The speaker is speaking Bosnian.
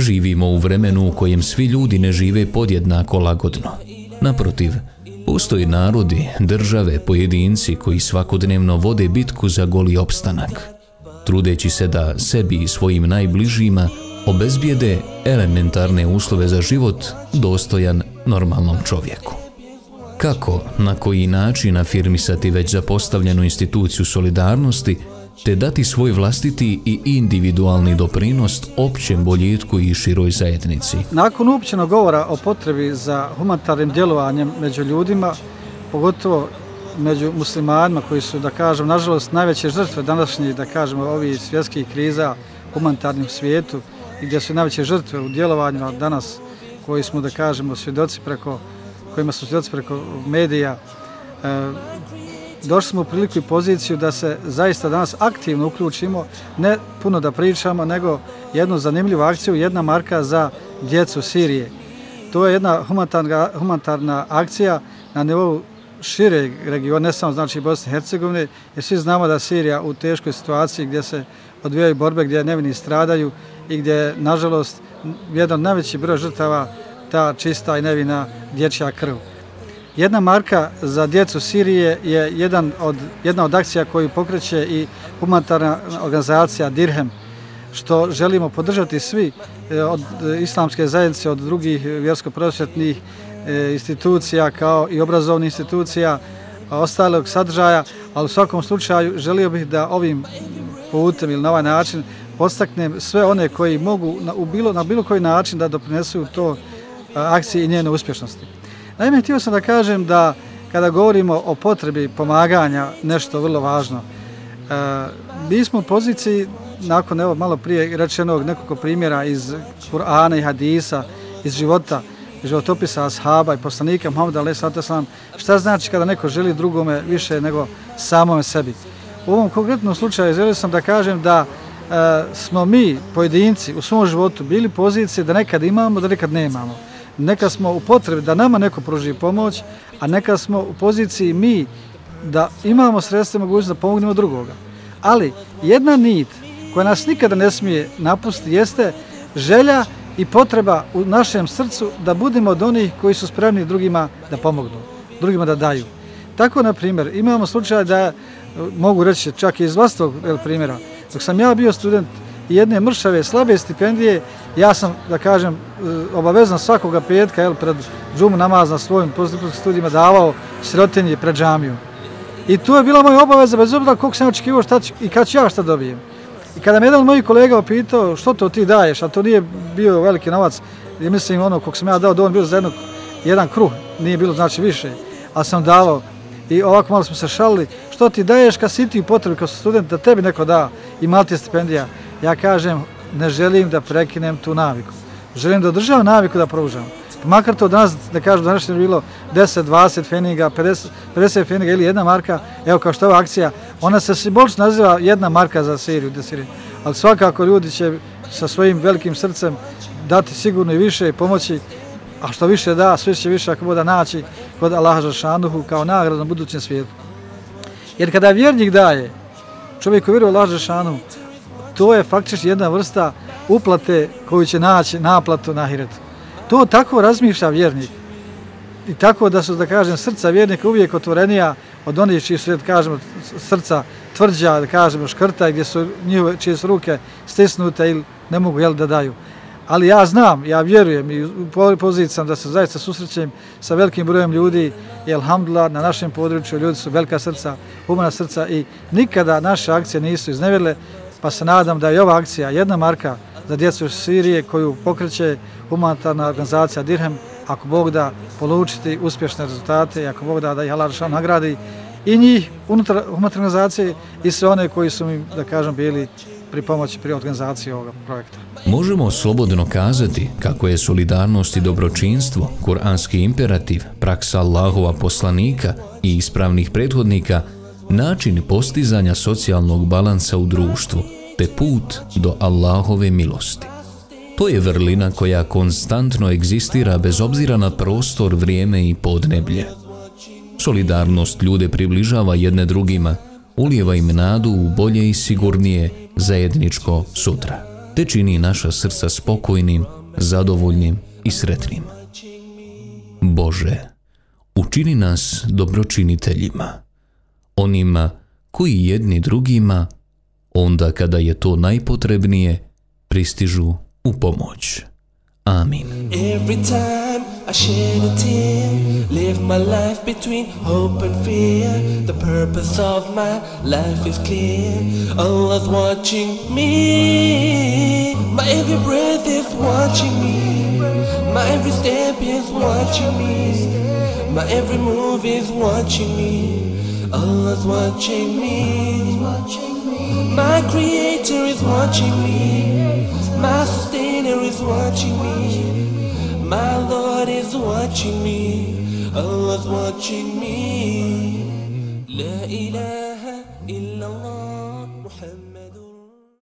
Živimo u vremenu u kojem svi ljudi ne žive podjednako lagodno. Naprotiv, postoje narodi, države, pojedinci koji svakodnevno vode bitku za goli opstanak, trudeći se da sebi i svojim najbližima obezbijede elementarne uslove za život dostojan normalnom čovjeku. Kako, na koji način afirmisati već zapostavljenu instituciju solidarnosti, te dati svoj vlastiti i individualni doprinos općem boljitku i široj zajednici. Nakon uopćenog govora o potrebi za humanitarnim djelovanjem među ljudima, pogotovo među muslimanima koji su, da kažem, nažalost najveće žrtve današnjih, da kažemo, ovih svjetskih kriza humanitarnim svijetu i gdje su najveće žrtve u djelovanjima danas koji smo, da kažemo, kojima su svjedoci preko medija, došli smo u priliku i poziciju da se zaista danas aktivno uključimo, ne puno da pričamo, nego jednu zanimljivu akciju, jedna marka za djecu Sirije. To je jedna humanitarna akcija na nivou šireg regiona, ne samo znači Bosne i Hercegovine, jer svi znamo da je Sirija u teškoj situaciji gdje se odvijaju borbe, gdje nevini stradaju i gdje je, nažalost, jedan od najvećih broj žrtava ta čista i nevina dječja krv. Jedna marka za djecu Sirije je jedna od akcija koju pokreće i humanitarna organizacija Dirhem, što želimo podržati svi od islamske zajednice, od drugih vjersko-prosvjetnih institucija kao i obrazovnih institucija, ostalog sadržaja, ali u svakom slučaju želio bih da ovim putem ili na ovaj način podstaknem sve one koji mogu na bilo koji način da doprinesu to akciji i njene uspješnosti. Naime, htio sam da kažem da kada govorimo o potrebi pomaganja, nešto vrlo važno, mi smo u poziciji, nakon evo malo prije rečenog nekoliko primjera iz Kur'ana i hadisa, iz životopisa ashaba i poslanika Muhameda a.s. šta znači kada neko želi drugome više nego samome sebi. U ovom konkretnom slučaju želio sam da kažem da smo mi, pojedinci, u svom životu bili u poziciji da nekad imamo, da nekad nemamo. Nekad smo u potrebi da nama neko pruži pomoć, a nekad smo u poziciji mi da imamo sredstva i mogućnost da pomognemo drugoga. Ali jedna nit koja nas nikada ne smije napustiti jeste želja i potreba u našem srcu da budemo od onih koji su spremni drugima da pomognu, drugima da daju. Tako, na primjer, imamo slučaj da, mogu reći čak i iz vlastitog primjera, dok sam ja bio student jedne mršave, slabe stipendije, ja sam, da kažem, obavezan svakoga petka pred džumu namaz na svojim postdiplomskim studijima davao sirotinji pred džamiju. I to je bila moja obaveza, bez obzira koliko sam očekivao i kad ću ja šta dobijem. I kada me jedan od mojih kolega opitao što to ti daješ, a to nije bio veliki novac, i mislim ono koliko sam ja dao, dovoljno bilo za jedan kruh, nije bilo znači više, ali sam davao. I ovako malo smo se šalili, što ti daješ kad si ti u potrebi kao student da tebi neko da i malo ti je stipendija. Ja kažem, ne želim da prekinem tu naviku. Želim da održavam naviku da pružam. Makar to danas, da kažem, danas je bilo 10, 20 feninga, 50 feninga ili jedna marka, evo kao što je ova akcija, ona se simbolično naziva jedna marka za Siriju, ali svakako ljudi će sa svojim velikim srcem dati sigurno i više i pomoći, a što više da, sve će više ako bude naći kod Allaha Žešanuhu kao nagradu na budućem svijetu. Jer kada vjernik daje, čovjek koji vjeruje u Allaha Žešanuhu, to je faktički jedna vrsta uplate koju će naći naplatu na ahiretu. To tako razmišlja vjernik. I tako da su, da kažem, srca vjernika uvijek otvorenija od onih čiji su, da kažemo, srca tvrđa, da kažemo, škrta, gdje su njihove, čije su ruke stisnute ili ne mogu da daju. Ali ja znam, ja vjerujem i u poziciji sam da se zaista susrećem sa velikim brojem ljudi i alhamdulillah na našem području ljudi su velika srca, humana srca i nikada naše akcije nisu iznevjerile, pa se nadam da je ova akcija jedna marka za djecu Sirije koju pokreće humanitarna organizacija Dirhem, ako Bog da polučiti uspješne rezultate i ako Bog da ih Allah Žešanu nagradi i njih unutar humanitarne organizacije i sve one koji su mi, da kažem, bili pri pomoći pri organizaciji ovoga projekta. Možemo slobodno kazati kako je solidarnost i dobročinstvo, kuranski imperativ, praksa Allahova poslanika i ispravnih prethodnika način postizanja socijalnog balansa u društvu, te put do Allahove milosti. To je vrlina koja konstantno egzistira bez obzira na prostor, vrijeme i podneblje. Solidarnost ljude približava jedne drugima, ulijeva im nadu u bolje i sigurnije zajedničko sutra. te čini naša srca spokojnim, zadovoljnim i sretnim. Bože, učini nas dobročiniteljima, onima koji jedni drugima, onda kada je to najpotrebnije, pristižu u pomoć. Amin. Every time I shed a tear, live my life between hope and fear. The purpose of my life is clear. Allah's watching me. My every breath is watching me. My every step is watching me. My every move is watching me. Allah's watching me. My creator is watching me. My sustainer is watching me. My Lord is watching me. Allah's watching me. La ilaha illallah.